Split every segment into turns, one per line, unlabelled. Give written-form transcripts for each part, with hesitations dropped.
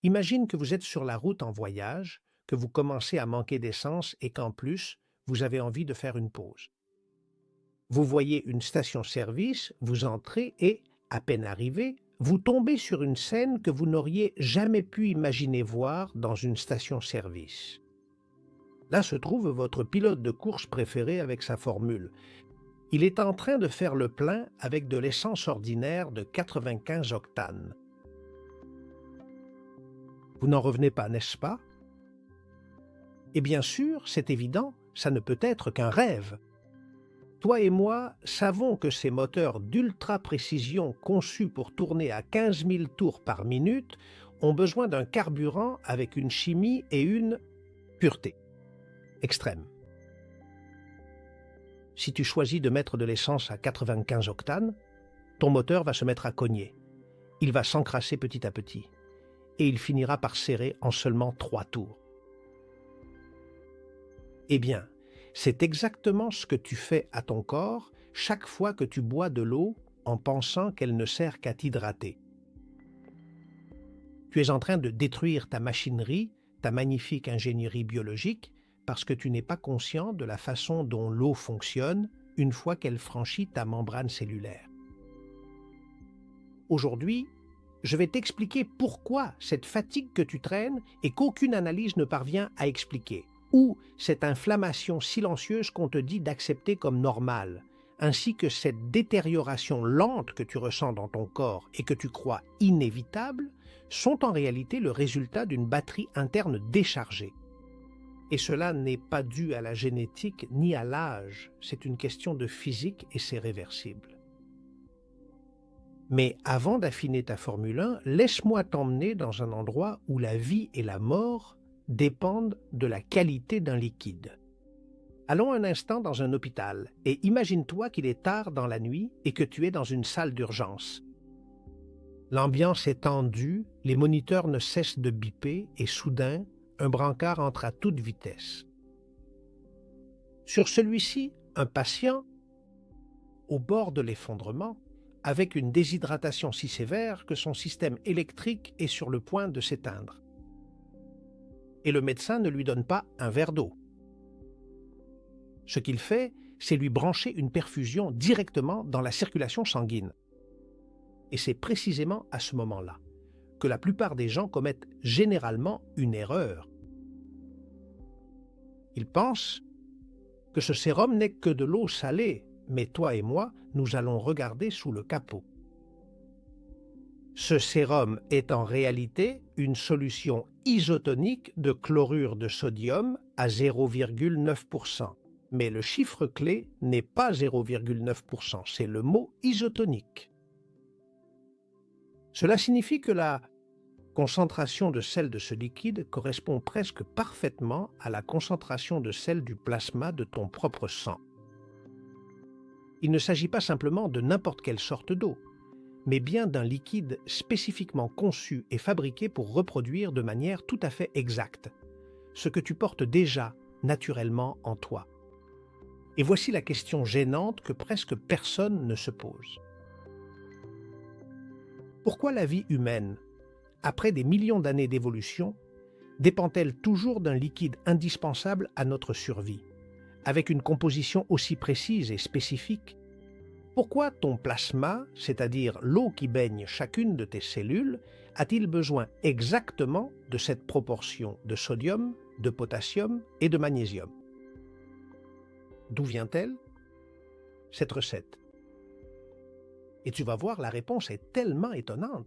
Imagine que vous êtes sur la route en voyage, que vous commencez à manquer d'essence et qu'en plus, vous avez envie de faire une pause. Vous voyez une station-service, vous entrez et, à peine arrivé, vous tombez sur une scène que vous n'auriez jamais pu imaginer voir dans une station-service. Là se trouve votre pilote de course préféré avec sa formule. Il est en train de faire le plein avec de l'essence ordinaire de 95 octanes. Vous n'en revenez pas, n'est-ce pas? Et bien sûr, c'est évident, ça ne peut être qu'un rêve. Toi et moi savons que ces moteurs d'ultra-précision conçus pour tourner à 15 000 tours par minute ont besoin d'un carburant avec une chimie et une pureté extrême. Si tu choisis de mettre de l'essence à 95 octanes, ton moteur va se mettre à cogner. Il va s'encrasser petit à petit et il finira par serrer en seulement 3 tours. Eh bien, c'est exactement ce que tu fais à ton corps chaque fois que tu bois de l'eau en pensant qu'elle ne sert qu'à t'hydrater. Tu es en train de détruire ta machinerie, ta magnifique ingénierie biologique, parce que tu n'es pas conscient de la façon dont l'eau fonctionne une fois qu'elle franchit ta membrane cellulaire. Aujourd'hui, je vais t'expliquer pourquoi cette fatigue que tu traînes et qu'aucune analyse ne parvient à expliquer, ou cette inflammation silencieuse qu'on te dit d'accepter comme normale, ainsi que cette détérioration lente que tu ressens dans ton corps et que tu crois inévitable, sont en réalité le résultat d'une batterie interne déchargée. Et cela n'est pas dû à la génétique ni à l'âge, c'est une question de physique et c'est réversible. Mais avant d'affiner ta Formule 1, laisse-moi t'emmener dans un endroit où la vie et la mort dépendent de la qualité d'un liquide. Allons un instant dans un hôpital et imagine-toi qu'il est tard dans la nuit et que tu es dans une salle d'urgence. L'ambiance est tendue, les moniteurs ne cessent de biper et soudain, un brancard entre à toute vitesse. Sur celui-ci, un patient, au bord de l'effondrement, avec une déshydratation si sévère que son système électrique est sur le point de s'éteindre. Et le médecin ne lui donne pas un verre d'eau. Ce qu'il fait, c'est lui brancher une perfusion directement dans la circulation sanguine. Et c'est précisément à ce moment-là que la plupart des gens commettent généralement une erreur. Ils pensent que ce sérum n'est que de l'eau salée, mais toi et moi, nous allons regarder sous le capot. Ce sérum est en réalité une solution isotonique de chlorure de sodium à 0,9%. Mais le chiffre clé n'est pas 0,9%, c'est le mot isotonique. Cela signifie que la concentration de sel de ce liquide correspond presque parfaitement à la concentration de sel du plasma de ton propre sang. Il ne s'agit pas simplement de n'importe quelle sorte d'eau, mais bien d'un liquide spécifiquement conçu et fabriqué pour reproduire de manière tout à fait exacte ce que tu portes déjà naturellement en toi. Et voici la question gênante que presque personne ne se pose. Pourquoi la vie humaine, après des millions d'années d'évolution, dépend-elle toujours d'un liquide indispensable à notre survie, avec une composition aussi précise et spécifique? Pourquoi ton plasma, c'est-à-dire l'eau qui baigne chacune de tes cellules, a-t-il besoin exactement de cette proportion de sodium, de potassium et de magnésium? D'où vient-elle, cette recette? Et tu vas voir, la réponse est tellement étonnante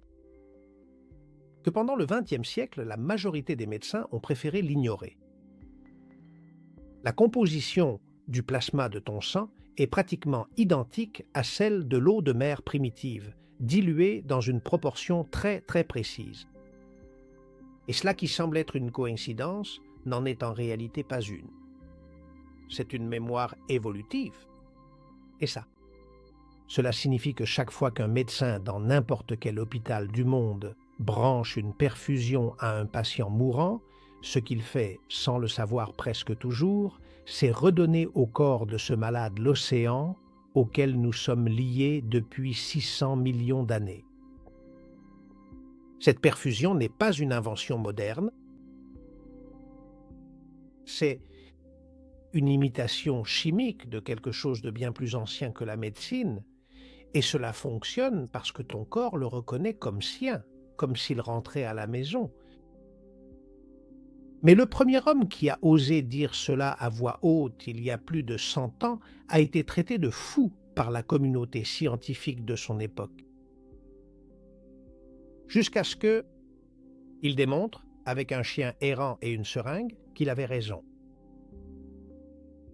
que pendant le XXe siècle, la majorité des médecins ont préféré l'ignorer. La composition du plasma de ton sang est pratiquement identique à celle de l'eau de mer primitive, diluée dans une proportion très précise. Et cela qui semble être une coïncidence n'en est en réalité pas une. C'est une mémoire évolutive. Et ça, cela signifie que chaque fois qu'un médecin dans n'importe quel hôpital du monde branche une perfusion à un patient mourant, ce qu'il fait, sans le savoir presque toujours, c'est redonner au corps de ce malade l'océan auquel nous sommes liés depuis 600 millions d'années. Cette perfusion n'est pas une invention moderne, c'est une imitation chimique de quelque chose de bien plus ancien que la médecine, et cela fonctionne parce que ton corps le reconnaît comme sien, comme s'il rentrait à la maison. Mais le premier homme qui a osé dire cela à voix haute il y a plus de 100 ans a été traité de fou par la communauté scientifique de son époque. Jusqu'à ce que il démontre, avec un chien errant et une seringue, qu'il avait raison.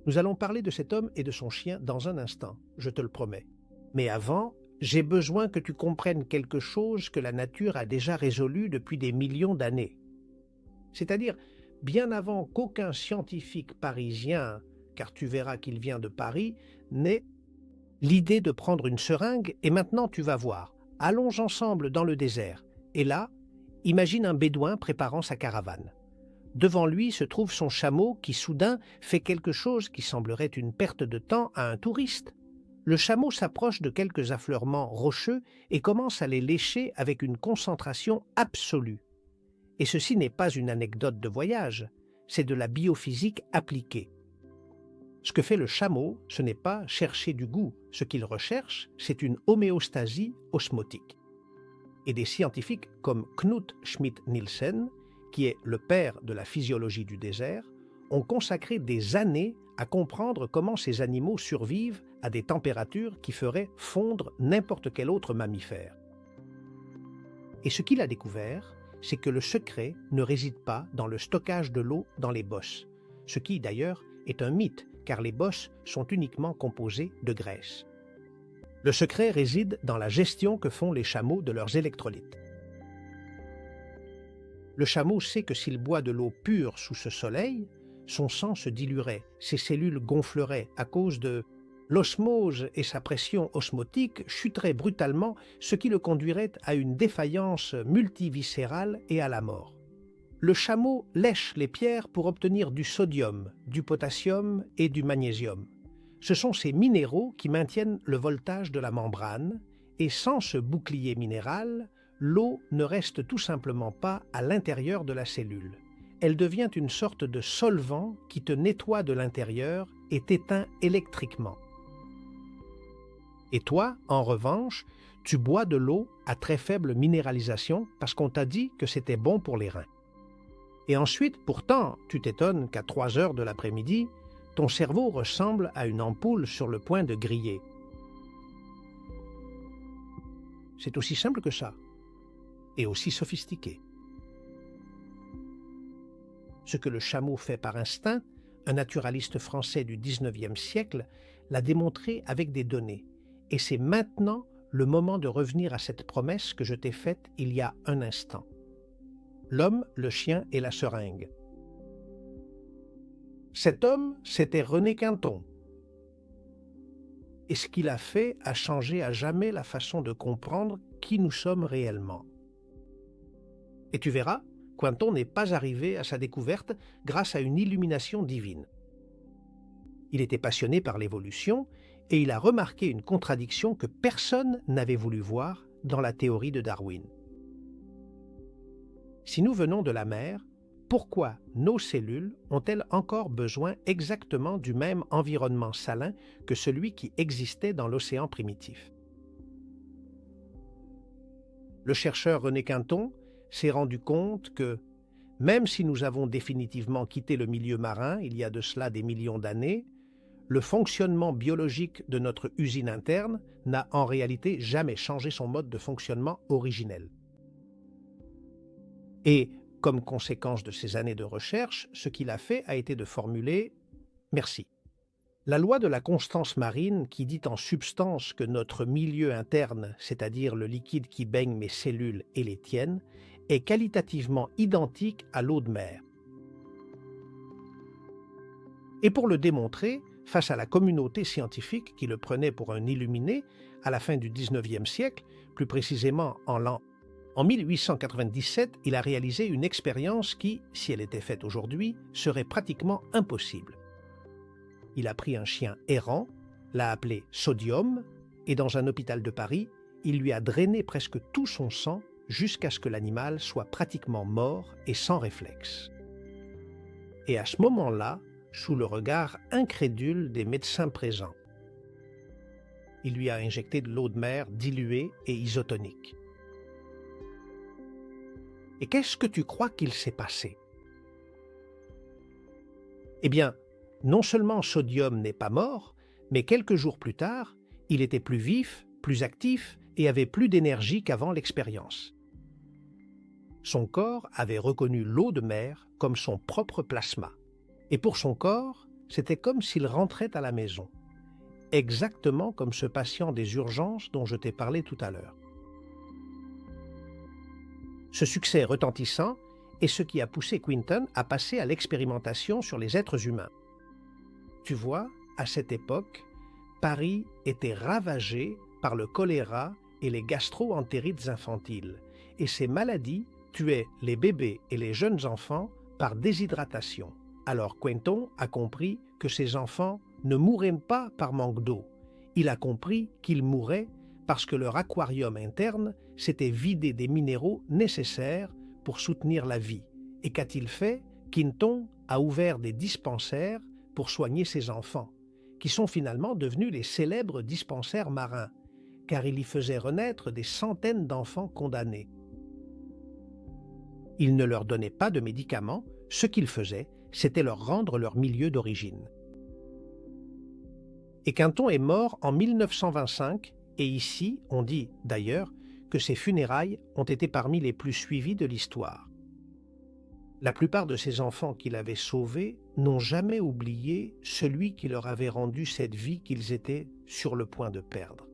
Nous allons parler de cet homme et de son chien dans un instant, je te le promets. Mais avant, j'ai besoin que tu comprennes quelque chose que la nature a déjà résolu depuis des millions d'années. C'est-à-dire, bien avant qu'aucun scientifique parisien, car tu verras qu'il vient de Paris, n'ait l'idée de prendre une seringue et maintenant tu vas voir. Allons ensemble dans le désert. Et là, imagine un bédouin préparant sa caravane. Devant lui se trouve son chameau qui soudain fait quelque chose qui semblerait une perte de temps à un touriste. Le chameau s'approche de quelques affleurements rocheux et commence à les lécher avec une concentration absolue. Et ceci n'est pas une anecdote de voyage, c'est de la biophysique appliquée. Ce que fait le chameau, ce n'est pas chercher du goût. Ce qu'il recherche, c'est une homéostasie osmotique. Et des scientifiques comme Knut Schmidt-Nielsen, qui est le père de la physiologie du désert, ont consacré des années à comprendre comment ces animaux survivent à des températures qui feraient fondre n'importe quel autre mammifère. Et ce qu'il a découvert, c'est que le secret ne réside pas dans le stockage de l'eau dans les bosses, ce qui d'ailleurs est un mythe, car les bosses sont uniquement composées de graisse. Le secret réside dans la gestion que font les chameaux de leurs électrolytes. Le chameau sait que s'il boit de l'eau pure sous ce soleil, son sang se diluerait, ses cellules gonfleraient à cause de l'osmose et sa pression osmotique chuteraient brutalement, ce qui le conduirait à une défaillance multiviscérale et à la mort. Le chameau lèche les pierres pour obtenir du sodium, du potassium et du magnésium. Ce sont ces minéraux qui maintiennent le voltage de la membrane, et sans ce bouclier minéral, l'eau ne reste tout simplement pas à l'intérieur de la cellule. Elle devient une sorte de solvant qui te nettoie de l'intérieur et t'éteint électriquement. Et toi, en revanche, tu bois de l'eau à très faible minéralisation parce qu'on t'a dit que c'était bon pour les reins. Et ensuite, pourtant, tu t'étonnes qu'à 3 heures de l'après-midi, ton cerveau ressemble à une ampoule sur le point de griller. C'est aussi simple que ça, et aussi sophistiqué. Ce que le chameau fait par instinct, un naturaliste français du XIXe siècle l'a démontré avec des données. Et c'est maintenant le moment de revenir à cette promesse que je t'ai faite il y a un instant. L'homme, le chien et la seringue. Cet homme, c'était René Quinton. Et ce qu'il a fait a changé à jamais la façon de comprendre qui nous sommes réellement. Et tu verras, Quinton n'est pas arrivé à sa découverte grâce à une illumination divine. Il était passionné par l'évolution et il a remarqué une contradiction que personne n'avait voulu voir dans la théorie de Darwin. Si nous venons de la mer, pourquoi nos cellules ont-elles encore besoin exactement du même environnement salin que celui qui existait dans l'océan primitif? Le chercheur René Quinton s'est rendu compte que, même si nous avons définitivement quitté le milieu marin il y a de cela des millions d'années, le fonctionnement biologique de notre usine interne n'a en réalité jamais changé son mode de fonctionnement originel. Et, comme conséquence de ces années de recherche, ce qu'il a fait a été de formuler « Merci ». La loi de la constance marine, qui dit en substance que notre milieu interne, c'est-à-dire le liquide qui baigne mes cellules et les tiennes, est qualitativement identique à l'eau de mer. Et pour le démontrer, face à la communauté scientifique qui le prenait pour un illuminé, à la fin du XIXe siècle, plus précisément en 1897, il a réalisé une expérience qui, si elle était faite aujourd'hui, serait pratiquement impossible. Il a pris un chien errant, l'a appelé Sodium, et dans un hôpital de Paris, il lui a drainé presque tout son sang jusqu'à ce que l'animal soit pratiquement mort et sans réflexe. Et à ce moment-là, sous le regard incrédule des médecins présents, il lui a injecté de l'eau de mer diluée et isotonique. Et qu'est-ce que tu crois qu'il s'est passé? Eh bien, non seulement Sodium n'est pas mort, mais quelques jours plus tard, il était plus vif, plus actif et avait plus d'énergie qu'avant l'expérience. Son corps avait reconnu l'eau de mer comme son propre plasma. Et pour son corps, c'était comme s'il rentrait à la maison. Exactement comme ce patient des urgences dont je t'ai parlé tout à l'heure. Ce succès retentissant est ce qui a poussé Quinton à passer à l'expérimentation sur les êtres humains. Tu vois, à cette époque, Paris était ravagé par le choléra et les gastro-entérites infantiles, et ces maladies tuaient les bébés et les jeunes enfants par déshydratation. Alors Quinton a compris que ces enfants ne mouraient pas par manque d'eau. Il a compris qu'ils mouraient parce que leur aquarium interne s'était vidé des minéraux nécessaires pour soutenir la vie. Et qu'a-t-il fait? Quinton a ouvert des dispensaires pour soigner ses enfants, qui sont finalement devenus les célèbres dispensaires marins, car il y faisait renaître des centaines d'enfants condamnés. Il ne leur donnait pas de médicaments, ce qu'il faisait, c'était leur rendre leur milieu d'origine. Et Quinton est mort en 1925, et ici, on dit d'ailleurs que ses funérailles ont été parmi les plus suivies de l'histoire. La plupart de ces enfants qu'il avait sauvés n'ont jamais oublié celui qui leur avait rendu cette vie qu'ils étaient sur le point de perdre.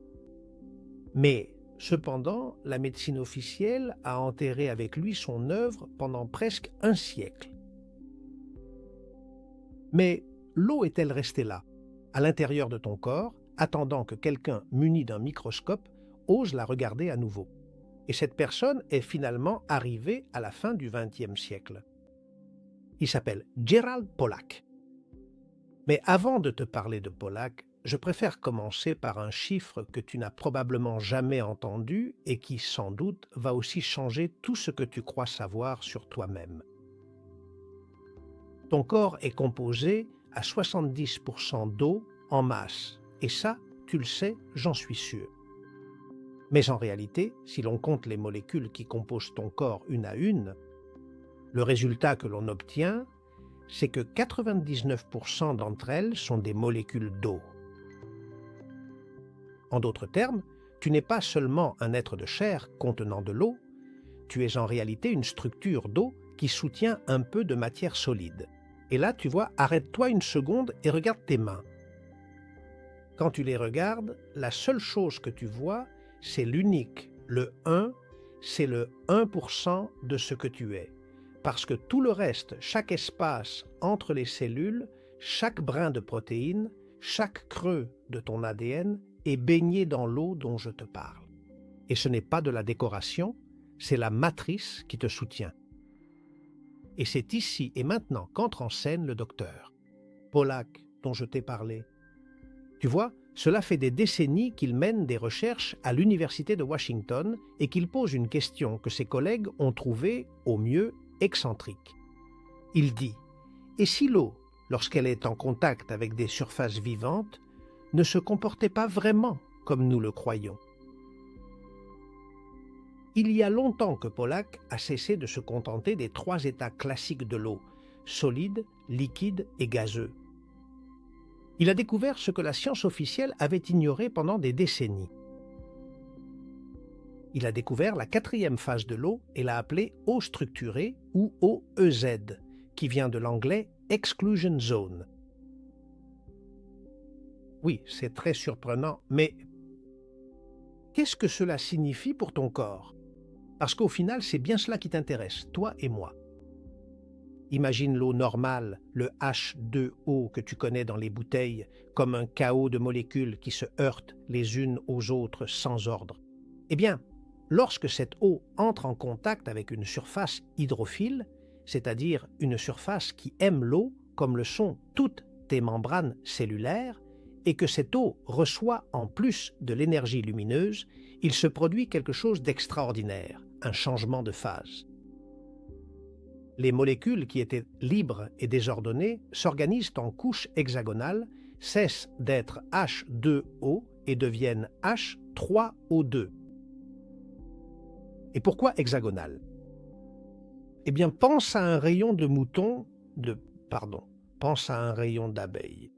Mais, cependant, la médecine officielle a enterré avec lui son œuvre pendant presque un siècle. Mais l'eau est-elle restée là, à l'intérieur de ton corps, attendant que quelqu'un muni d'un microscope ose la regarder à nouveau? Et cette personne est finalement arrivée à la fin du XXe siècle. Il s'appelle Gerald Pollack. Mais avant de te parler de Pollack, je préfère commencer par un chiffre que tu n'as probablement jamais entendu et qui, sans doute, va aussi changer tout ce que tu crois savoir sur toi-même. Ton corps est composé à 70% d'eau en masse, et ça, tu le sais, j'en suis sûr. Mais en réalité, si l'on compte les molécules qui composent ton corps une à une, le résultat que l'on obtient, c'est que 99% d'entre elles sont des molécules d'eau. En d'autres termes, tu n'es pas seulement un être de chair contenant de l'eau, tu es en réalité une structure d'eau qui soutient un peu de matière solide. Et là, tu vois, arrête-toi une seconde et regarde tes mains. Quand tu les regardes, la seule chose que tu vois, c'est l'unique, le 1, c'est le 1% de ce que tu es. Parce que tout le reste, chaque espace entre les cellules, chaque brin de protéines, chaque creux de ton ADN est baigné dans l'eau dont je te parle. Et ce n'est pas de la décoration, c'est la matrice qui te soutient. Et c'est ici et maintenant qu'entre en scène le docteur Pollack dont je t'ai parlé. Tu vois, cela fait des décennies qu'il mène des recherches à l'université de Washington et qu'il pose une question que ses collègues ont trouvée, au mieux, excentrique. Il dit « Et si l'eau, lorsqu'elle est en contact avec des surfaces vivantes, ne se comportait pas vraiment comme nous le croyons ?» Il y a longtemps que Pollack a cessé de se contenter des 3 états classiques de l'eau, solide, liquide et gazeux. Il a découvert ce que la science officielle avait ignoré pendant des décennies. Il a découvert la 4e phase de l'eau et l'a appelée eau structurée ou eau EZ, qui vient de l'anglais Exclusion Zone. Oui, c'est très surprenant, mais qu'est-ce que cela signifie pour ton corps? Parce qu'au final, c'est bien cela qui t'intéresse, toi et moi. Imagine l'eau normale, le H2O que tu connais dans les bouteilles, comme un chaos de molécules qui se heurtent les unes aux autres sans ordre. Eh bien, lorsque cette eau entre en contact avec une surface hydrophile, c'est-à-dire une surface qui aime l'eau, comme le sont toutes tes membranes cellulaires, et que cette eau reçoit en plus de l'énergie lumineuse, il se produit quelque chose d'extraordinaire, un changement de phase. Les molécules qui étaient libres et désordonnées s'organisent en couches hexagonales, cessent d'être H2O et deviennent H3O2. Et pourquoi hexagonales? Eh bien, pense à un rayon pense à un rayon d'abeilles.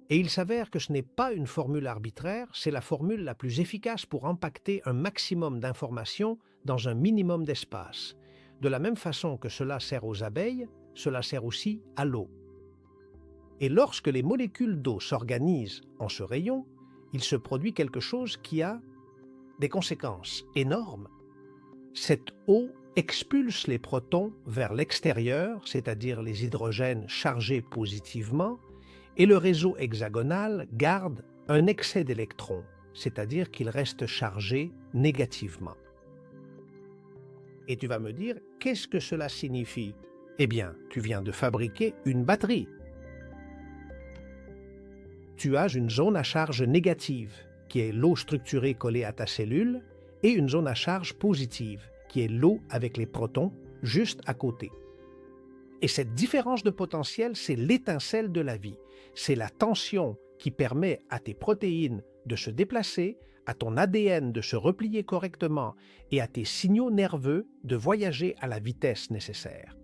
Et il s'avère que ce n'est pas une formule arbitraire, c'est la formule la plus efficace pour impacter un maximum d'informations dans un minimum d'espace. De la même façon que cela sert aux abeilles, cela sert aussi à l'eau. Et lorsque les molécules d'eau s'organisent en ce rayon, il se produit quelque chose qui a des conséquences énormes. Cette eau expulse les protons vers l'extérieur, c'est-à-dire les hydrogènes chargés positivement, et le réseau hexagonal garde un excès d'électrons, c'est-à-dire qu'il reste chargé négativement. Et tu vas me dire, qu'est-ce que cela signifie? Eh bien, tu viens de fabriquer une batterie. Tu as une zone à charge négative, qui est l'eau structurée collée à ta cellule, et une zone à charge positive, qui est l'eau avec les protons juste à côté. Et cette différence de potentiel, c'est l'étincelle de la vie. C'est la tension qui permet à tes protéines de se déplacer, à ton ADN de se replier correctement et à tes signaux nerveux de voyager à la vitesse nécessaire.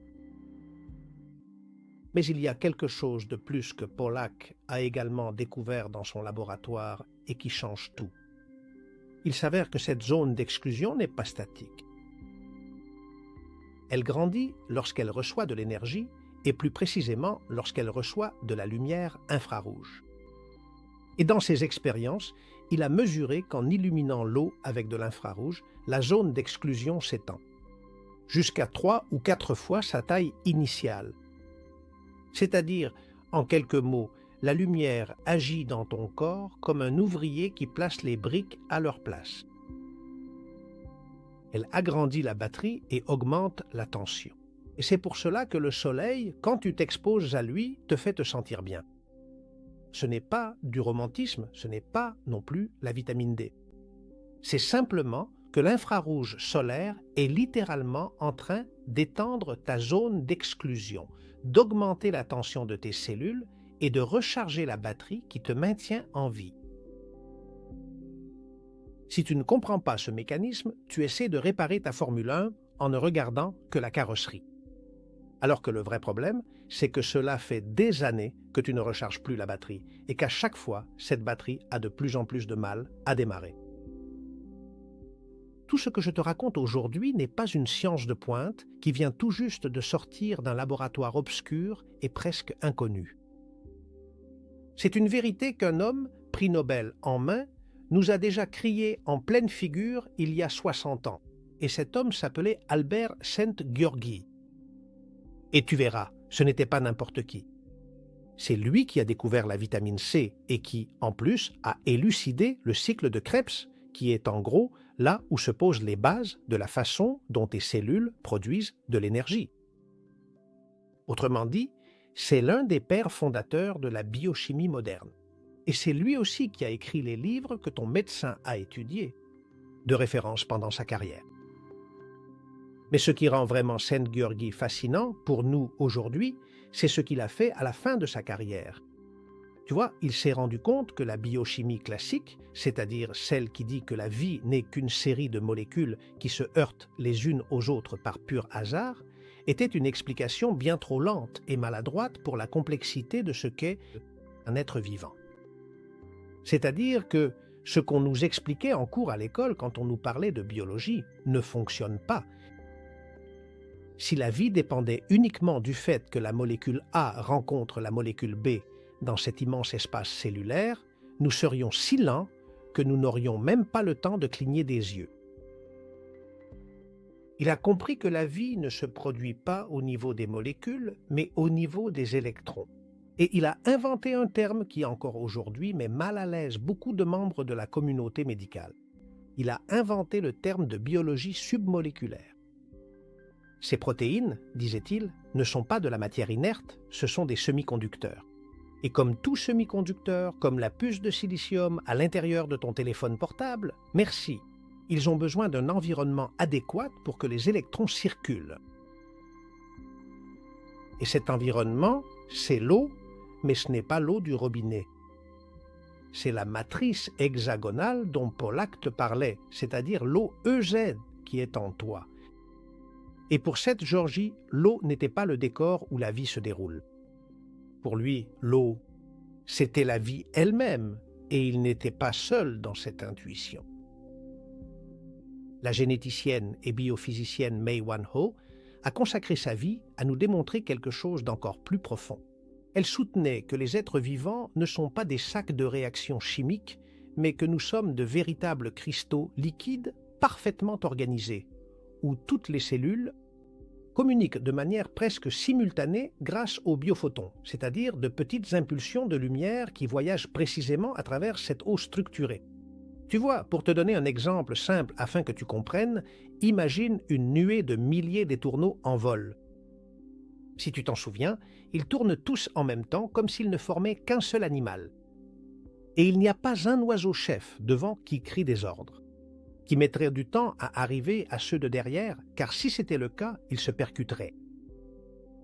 Mais il y a quelque chose de plus que Pollack a également découvert dans son laboratoire et qui change tout. Il s'avère que cette zone d'exclusion n'est pas statique. Elle grandit lorsqu'elle reçoit de l'énergie et plus précisément lorsqu'elle reçoit de la lumière infrarouge. Et dans ses expériences, il a mesuré qu'en illuminant l'eau avec de l'infrarouge, la zone d'exclusion s'étend, jusqu'à 3 ou 4 fois sa taille initiale. C'est-à-dire, en quelques mots, la lumière agit dans ton corps comme un ouvrier qui place les briques à leur place. Elle agrandit la batterie et augmente la tension. Et c'est pour cela que le soleil, quand tu t'exposes à lui, te fait te sentir bien. Ce n'est pas du romantisme, ce n'est pas non plus la vitamine D. C'est simplement que l'infrarouge solaire est littéralement en train d'étendre ta zone d'exclusion, d'augmenter la tension de tes cellules et de recharger la batterie qui te maintient en vie. Si tu ne comprends pas ce mécanisme, tu essaies de réparer ta Formule 1 en ne regardant que la carrosserie. Alors que le vrai problème, c'est que cela fait des années que tu ne recharges plus la batterie et qu'à chaque fois, cette batterie a de plus en plus de mal à démarrer. Tout ce que je te raconte aujourd'hui n'est pas une science de pointe qui vient tout juste de sortir d'un laboratoire obscur et presque inconnu. C'est une vérité qu'un homme, prix Nobel en main, nous a déjà crié en pleine figure il y a 60 ans, et cet homme s'appelait Albert Szent-Györgyi. Et tu verras, ce n'était pas n'importe qui. C'est lui qui a découvert la vitamine C et qui, en plus, a élucidé le cycle de Krebs, qui est en gros là où se posent les bases de la façon dont tes cellules produisent de l'énergie. Autrement dit, c'est l'un des pères fondateurs de la biochimie moderne. Et c'est lui aussi qui a écrit les livres que ton médecin a étudiés, de référence pendant sa carrière. Mais ce qui rend vraiment Szent-Györgyi fascinant pour nous aujourd'hui, c'est ce qu'il a fait à la fin de sa carrière. Tu vois, il s'est rendu compte que la biochimie classique, c'est-à-dire celle qui dit que la vie n'est qu'une série de molécules qui se heurtent les unes aux autres par pur hasard, était une explication bien trop lente et maladroite pour la complexité de ce qu'est un être vivant. C'est-à-dire que ce qu'on nous expliquait en cours à l'école quand on nous parlait de biologie ne fonctionne pas. Si la vie dépendait uniquement du fait que la molécule A rencontre la molécule B dans cet immense espace cellulaire, nous serions si lents que nous n'aurions même pas le temps de cligner des yeux. Il a compris que la vie ne se produit pas au niveau des molécules, mais au niveau des électrons. Et il a inventé un terme qui encore aujourd'hui met mal à l'aise beaucoup de membres de la communauté médicale. Il a inventé le terme de biologie submoléculaire. Ces protéines, disait-il, ne sont pas de la matière inerte, ce sont des semi-conducteurs. Et comme tout semi-conducteur, comme la puce de silicium à l'intérieur de ton téléphone portable, merci, Ils ont besoin d'un environnement adéquat pour que les électrons circulent. Et cet environnement, c'est l'eau, mais ce n'est pas l'eau du robinet. C'est la matrice hexagonale dont Pollack te parlait, c'est-à-dire l'eau EZ qui est en toi. Et pour Seth Georgi, l'eau n'était pas le décor où la vie se déroule. Pour lui, l'eau, c'était la vie elle-même, et il n'était pas seul dans cette intuition. La généticienne et biophysicienne Mae-Wan Ho a consacré sa vie à nous démontrer quelque chose d'encore plus profond. Elle soutenait que les êtres vivants ne sont pas des sacs de réactions chimiques, mais que nous sommes de véritables cristaux liquides parfaitement organisés, où toutes les cellules communiquent de manière presque simultanée grâce aux biophotons, c'est-à-dire de petites impulsions de lumière qui voyagent précisément à travers cette eau structurée. Tu vois, pour te donner un exemple simple afin que tu comprennes, imagine une nuée de milliers d'étourneaux en vol. Si tu t'en souviens, ils tournent tous en même temps comme s'ils ne formaient qu'un seul animal. Et il n'y a pas un oiseau-chef devant qui crie des ordres, qui mettrait du temps à arriver à ceux de derrière, car si c'était le cas, ils se percuteraient.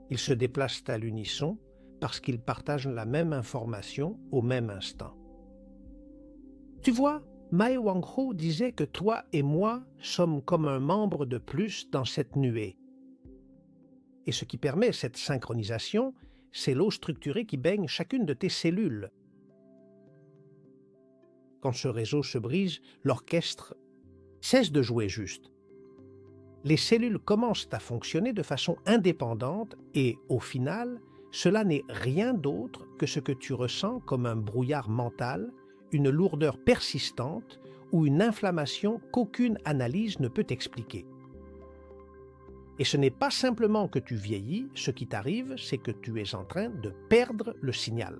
Ils se déplacent à l'unisson parce qu'ils partagent la même information au même instant. Tu vois, Mae-Wan Ho disait que toi et moi sommes comme un membre de plus dans cette nuée. Et ce qui permet cette synchronisation, c'est l'eau structurée qui baigne chacune de tes cellules. Quand ce réseau se brise, l'orchestre cesse de jouer juste. Les cellules commencent à fonctionner de façon indépendante et, au final, cela n'est rien d'autre que ce que tu ressens comme un brouillard mental, une lourdeur persistante ou une inflammation qu'aucune analyse ne peut expliquer. Et ce n'est pas simplement que tu vieillis, ce qui t'arrive, c'est que tu es en train de perdre le signal.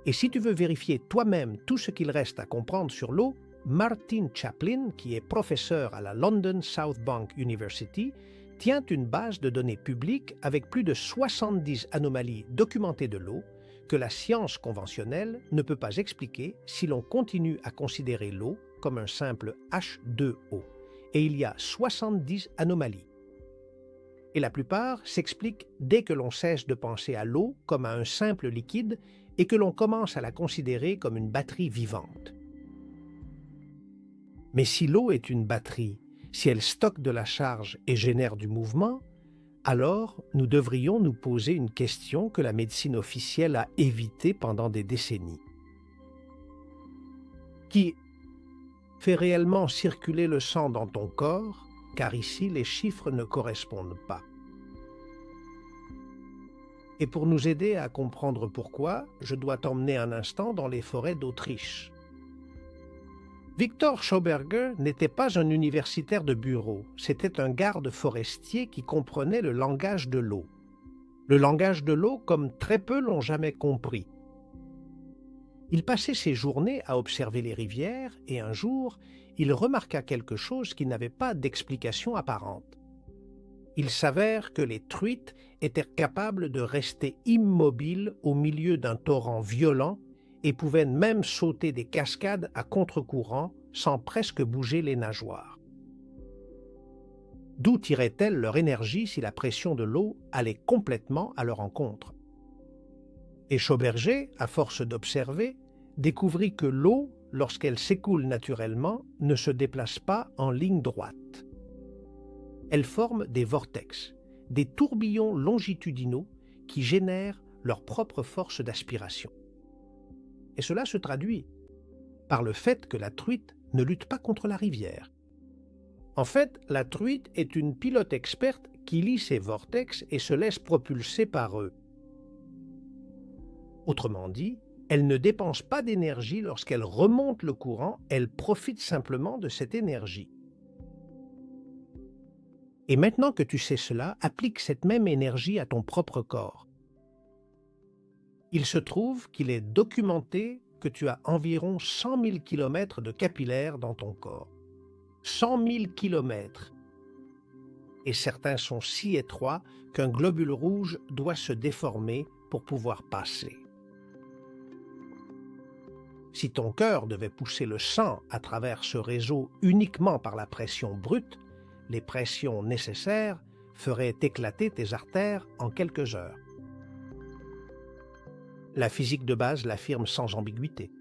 Et si tu veux vérifier toi-même tout ce qu'il reste à comprendre sur l'eau, Martin Chaplin, qui est professeur à la London South Bank University, tient une base de données publique avec plus de 70 anomalies documentées de l'eau que la science conventionnelle ne peut pas expliquer si l'on continue à considérer l'eau comme un simple H2O. Et il y a 70 anomalies. Et la plupart s'expliquent dès que l'on cesse de penser à l'eau comme à un simple liquide et que l'on commence à la considérer comme une batterie vivante. Mais si l'eau est une batterie, si elle stocke de la charge et génère du mouvement, alors nous devrions nous poser une question que la médecine officielle a évitée pendant des décennies. Qui fait réellement circuler le sang dans ton corps, car ici les chiffres ne correspondent pas. Et pour nous aider à comprendre pourquoi, je dois t'emmener un instant dans les forêts d'Autriche. Victor Schauberger n'était pas un universitaire de bureau, c'était un garde forestier qui comprenait le langage de l'eau. Le langage de l'eau comme très peu l'ont jamais compris. Il passait ses journées à observer les rivières et un jour, il remarqua quelque chose qui n'avait pas d'explication apparente. Il s'avère que les truites étaient capables de rester immobiles au milieu d'un torrent violent et pouvaient même sauter des cascades à contre-courant sans presque bouger les nageoires. D'où tiraient-elles leur énergie si la pression de l'eau allait complètement à leur encontre? Et Schauberger, à force d'observer, découvrit que l'eau, lorsqu'elle s'écoule naturellement, ne se déplace pas en ligne droite. Elle forme des vortex, des tourbillons longitudinaux qui génèrent leur propre force d'aspiration. Et cela se traduit par le fait que la truite ne lutte pas contre la rivière. En fait, la truite est une pilote experte qui lit ses vortex et se laisse propulser par eux. Autrement dit, elle ne dépense pas d'énergie lorsqu'elle remonte le courant, elle profite simplement de cette énergie. Et maintenant que tu sais cela, applique cette même énergie à ton propre corps. Il se trouve qu'il est documenté que tu as environ 100 000 km de capillaires dans ton corps. 100 000 km. Et certains sont si étroits qu'un globule rouge doit se déformer pour pouvoir passer. Si ton cœur devait pousser le sang à travers ce réseau uniquement par la pression brute, les pressions nécessaires feraient éclater tes artères en quelques heures. La physique de base l'affirme sans ambiguïté.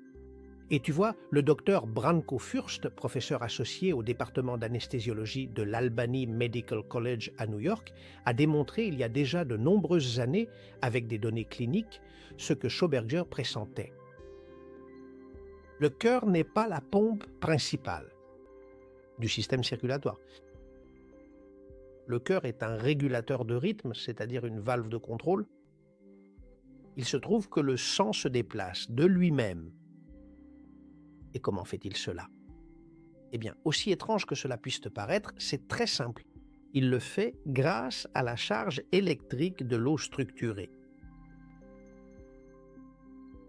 Et tu vois, le docteur Branko Fürst, professeur associé au département d'anesthésiologie de l'Albany Medical College à New York, a démontré il y a déjà de nombreuses années, avec des données cliniques, ce que Schauberger pressentait. Le cœur n'est pas la pompe principale du système circulatoire. Le cœur est un régulateur de rythme, c'est-à-dire une valve de contrôle. Il se trouve que le sang se déplace de lui-même. Et comment fait-il cela? Eh bien, aussi étrange que cela puisse te paraître, c'est très simple. Il le fait grâce à la charge électrique de l'eau structurée.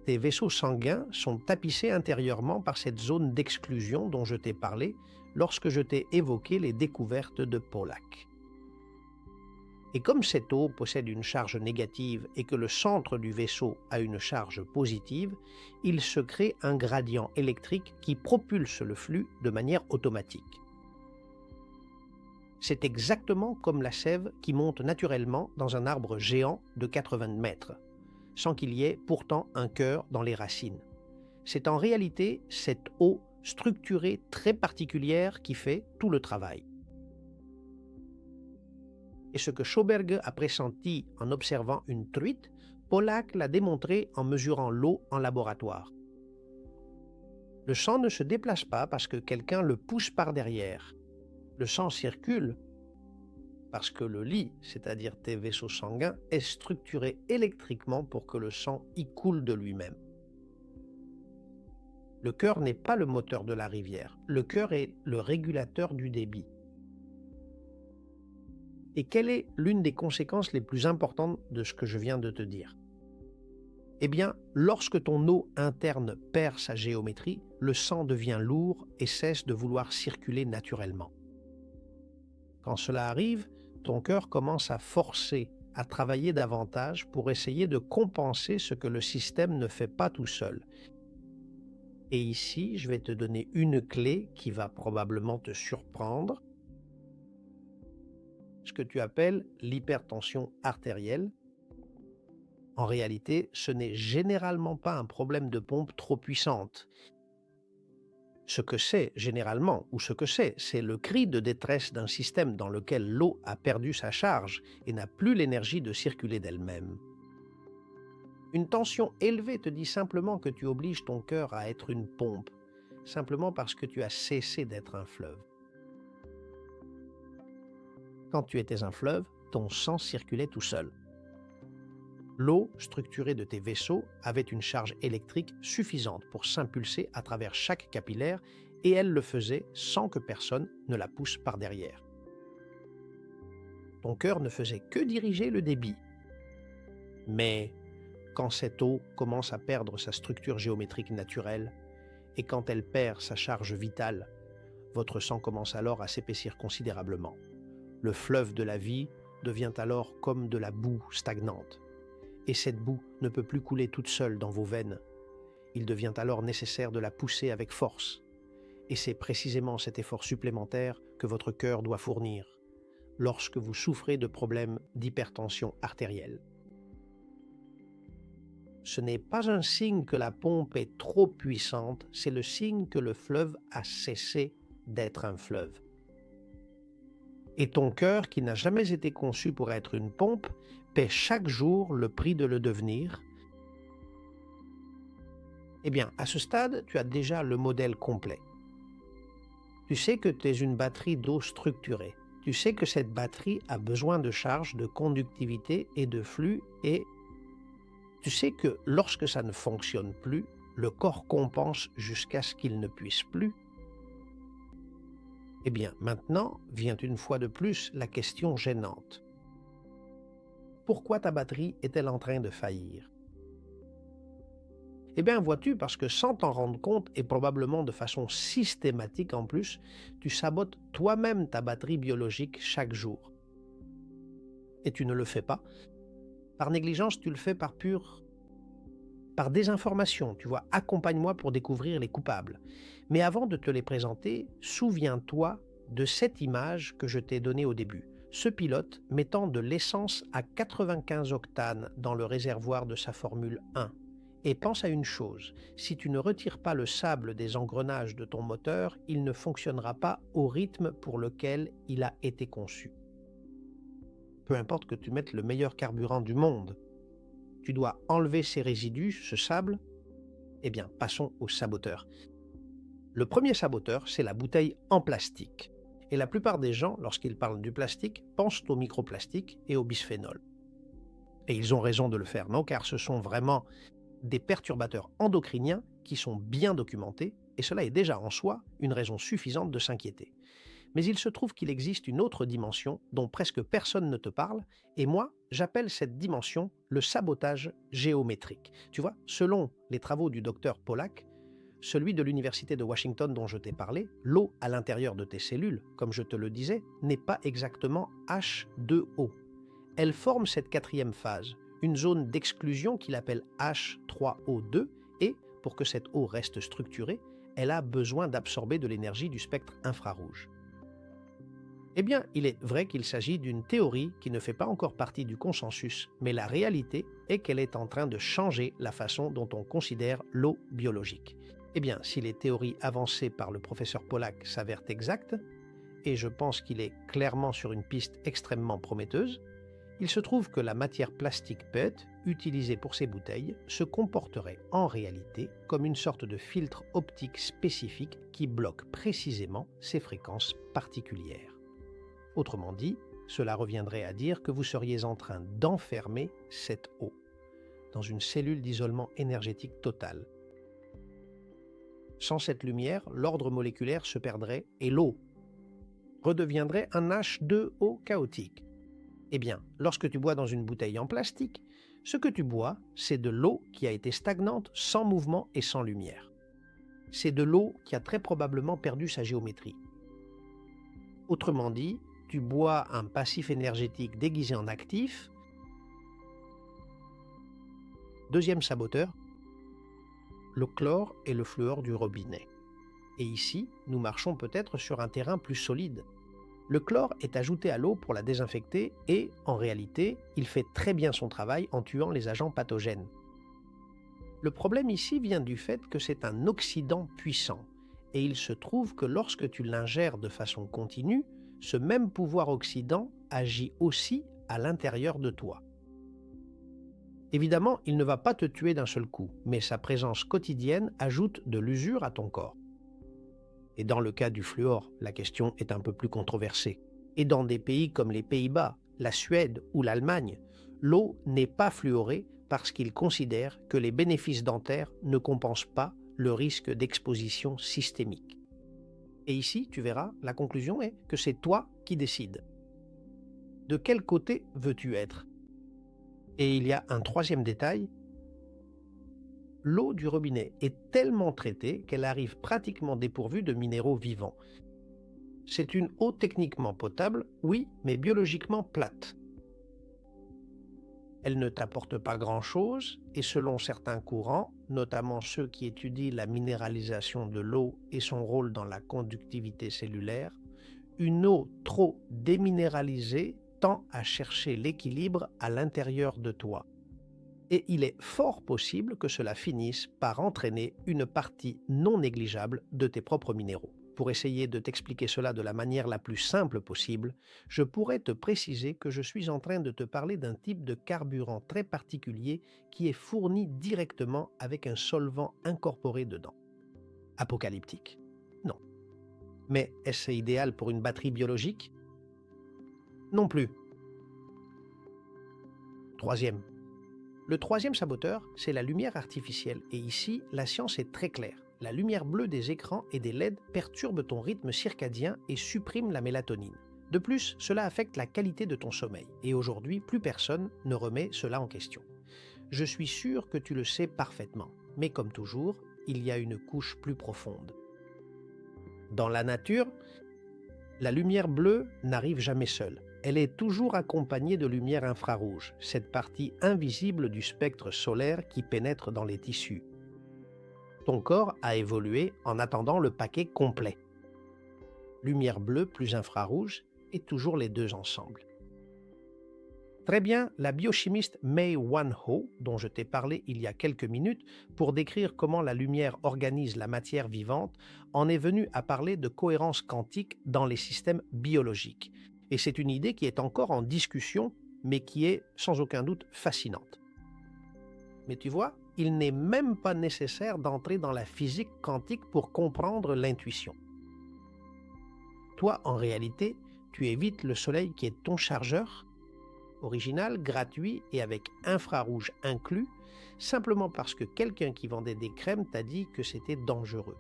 Tes vaisseaux sanguins sont tapissés intérieurement par cette zone d'exclusion dont je t'ai parlé lorsque je t'ai évoqué les découvertes de Pollack. Et comme cette eau possède une charge négative et que le centre du vaisseau a une charge positive, il se crée un gradient électrique qui propulse le flux de manière automatique. C'est exactement comme la sève qui monte naturellement dans un arbre géant de 80 mètres, sans qu'il y ait pourtant un cœur dans les racines. C'est en réalité cette eau structurée très particulière qui fait tout le travail. Et ce que Schauberger a pressenti en observant une truite, Pollack l'a démontré en mesurant l'eau en laboratoire. Le sang ne se déplace pas parce que quelqu'un le pousse par derrière. Le sang circule parce que le lit, c'est-à-dire tes vaisseaux sanguins, est structuré électriquement pour que le sang y coule de lui-même. Le cœur n'est pas le moteur de la rivière. Le cœur est le régulateur du débit. Et quelle est l'une des conséquences les plus importantes de ce que je viens de te dire? Eh bien, lorsque ton eau interne perd sa géométrie, le sang devient lourd et cesse de vouloir circuler naturellement. Quand cela arrive, ton cœur commence à forcer, à travailler davantage pour essayer de compenser ce que le système ne fait pas tout seul. Et ici, je vais te donner une clé qui va probablement te surprendre. Ce que tu appelles l'hypertension artérielle. En réalité, ce n'est généralement pas un problème de pompe trop puissante. Ce que c'est généralement, ou ce que c'est le cri de détresse d'un système dans lequel l'eau a perdu sa charge et n'a plus l'énergie de circuler d'elle-même. Une tension élevée te dit simplement que tu obliges ton cœur à être une pompe, simplement parce que tu as cessé d'être un fleuve. Quand tu étais un fleuve, ton sang circulait tout seul. L'eau structurée de tes vaisseaux avait une charge électrique suffisante pour s'impulser à travers chaque capillaire et elle le faisait sans que personne ne la pousse par derrière. Ton cœur ne faisait que diriger le débit. Mais quand cette eau commence à perdre sa structure géométrique naturelle et quand elle perd sa charge vitale, votre sang commence alors à s'épaissir considérablement. Le fleuve de la vie devient alors comme de la boue stagnante. Et cette boue ne peut plus couler toute seule dans vos veines. Il devient alors nécessaire de la pousser avec force. Et c'est précisément cet effort supplémentaire que votre cœur doit fournir lorsque vous souffrez de problèmes d'hypertension artérielle. Ce n'est pas un signe que la pompe est trop puissante, c'est le signe que le fleuve a cessé d'être un fleuve. Et ton cœur, qui n'a jamais été conçu pour être une pompe, paie chaque jour le prix de le devenir. Eh bien, à ce stade, tu as déjà le modèle complet. Tu sais que tu es une batterie d'eau structurée. Tu sais que cette batterie a besoin de charge, de conductivité et de flux, et tu sais que lorsque ça ne fonctionne plus, le corps compense jusqu'à ce qu'il ne puisse plus. Eh bien, maintenant vient une fois de plus la question gênante. Pourquoi ta batterie est-elle en train de faillir? Eh bien, vois-tu, parce que sans t'en rendre compte, et probablement de façon systématique en plus, tu sabotes toi-même ta batterie biologique chaque jour. Et tu ne le fais pas. Par négligence, tu le fais par pure par désinformation, tu vois, accompagne-moi pour découvrir les coupables. Mais avant de te les présenter, souviens-toi de cette image que je t'ai donnée au début. Ce pilote mettant de l'essence à 95 octanes dans le réservoir de sa Formule 1. Et pense à une chose, si tu ne retires pas le sable des engrenages de ton moteur, il ne fonctionnera pas au rythme pour lequel il a été conçu. Peu importe que tu mettes le meilleur carburant du monde, tu dois enlever ces résidus, ce sable. Eh bien, passons au saboteur. Le premier saboteur, c'est la bouteille en plastique. Et la plupart des gens, lorsqu'ils parlent du plastique, pensent au microplastique et au bisphénol. Et ils ont raison de le faire, non? Car ce sont vraiment des perturbateurs endocriniens qui sont bien documentés, et cela est déjà en soi une raison suffisante de s'inquiéter. Mais il se trouve qu'il existe une autre dimension dont presque personne ne te parle, et moi, j'appelle cette dimension le sabotage géométrique. Tu vois, selon les travaux du docteur Pollack, celui de l'université de Washington dont je t'ai parlé, l'eau à l'intérieur de tes cellules, comme je te le disais, n'est pas exactement H2O. Elle forme cette quatrième phase, une zone d'exclusion qu'il appelle H3O2, et pour que cette eau reste structurée, elle a besoin d'absorber de l'énergie du spectre infrarouge. Eh bien, il est vrai qu'il s'agit d'une théorie qui ne fait pas encore partie du consensus, mais la réalité est qu'elle est en train de changer la façon dont on considère l'eau biologique. Eh bien, si les théories avancées par le professeur Pollack s'avèrent exactes, et je pense qu'il est clairement sur une piste extrêmement prometteuse, il se trouve que la matière plastique PET, utilisée pour ces bouteilles, se comporterait en réalité comme une sorte de filtre optique spécifique qui bloque précisément ces fréquences particulières. Autrement dit, cela reviendrait à dire que vous seriez en train d'enfermer cette eau dans une cellule d'isolement énergétique totale. Sans cette lumière, l'ordre moléculaire se perdrait et l'eau redeviendrait un H2O chaotique. Eh bien, lorsque tu bois dans une bouteille en plastique, ce que tu bois, c'est de l'eau qui a été stagnante, sans mouvement et sans lumière. C'est de l'eau qui a très probablement perdu sa géométrie. Autrement dit, tu bois un passif énergétique déguisé en actif. Deuxième saboteur, le chlore et le fluor du robinet. Et ici, nous marchons peut-être sur un terrain plus solide. Le chlore est ajouté à l'eau pour la désinfecter et, en réalité, il fait très bien son travail en tuant les agents pathogènes. Le problème ici vient du fait que c'est un oxydant puissant, et il se trouve que lorsque tu l'ingères de façon continue, ce même pouvoir oxydant agit aussi à l'intérieur de toi. Évidemment, il ne va pas te tuer d'un seul coup, mais sa présence quotidienne ajoute de l'usure à ton corps. Et dans le cas du fluor, la question est un peu plus controversée. Et dans des pays comme les Pays-Bas, la Suède ou l'Allemagne, l'eau n'est pas fluorée parce qu'ils considèrent que les bénéfices dentaires ne compensent pas le risque d'exposition systémique. Et ici, tu verras, la conclusion est que c'est toi qui décides. De quel côté veux-tu être? Et il y a un troisième détail. L'eau du robinet est tellement traitée qu'elle arrive pratiquement dépourvue de minéraux vivants. C'est une eau techniquement potable, oui, mais biologiquement plate. Elle ne t'apporte pas grand-chose et selon certains courants, notamment ceux qui étudient la minéralisation de l'eau et son rôle dans la conductivité cellulaire, une eau trop déminéralisée tend à chercher l'équilibre à l'intérieur de toi. Et il est fort possible que cela finisse par entraîner une partie non négligeable de tes propres minéraux. Pour essayer de t'expliquer cela de la manière la plus simple possible, je pourrais te préciser que je suis en train de te parler d'un type de carburant très particulier qui est fourni directement avec un solvant incorporé dedans. Apocalyptique? Non. Mais est-ce idéal pour une batterie biologique? Non plus. Troisième. Le troisième saboteur, c'est la lumière artificielle. Et ici, la science est très claire. La lumière bleue des écrans et des LED perturbe ton rythme circadien et supprime la mélatonine. De plus, cela affecte la qualité de ton sommeil. Et aujourd'hui, plus personne ne remet cela en question. Je suis sûr que tu le sais parfaitement. Mais comme toujours, il y a une couche plus profonde. Dans la nature, la lumière bleue n'arrive jamais seule. elle est toujours accompagnée de lumière infrarouge, cette partie invisible du spectre solaire qui pénètre dans les tissus. Ton corps a évolué en attendant le paquet complet. Lumière bleue plus infrarouge et toujours les deux ensemble. Très bien, la biochimiste May Wan Ho, dont je t'ai parlé il y a quelques minutes, pour décrire comment la lumière organise la matière vivante, en est venue à parler de cohérence quantique dans les systèmes biologiques. Et c'est une idée qui est encore en discussion, mais qui est sans aucun doute fascinante. Mais tu vois, il n'est même pas nécessaire d'entrer dans la physique quantique pour comprendre l'intuition. Toi, en réalité, tu évites le soleil qui est ton chargeur, original, gratuit et avec infrarouge inclus, simplement parce que quelqu'un qui vendait des crèmes t'a dit que c'était dangereux.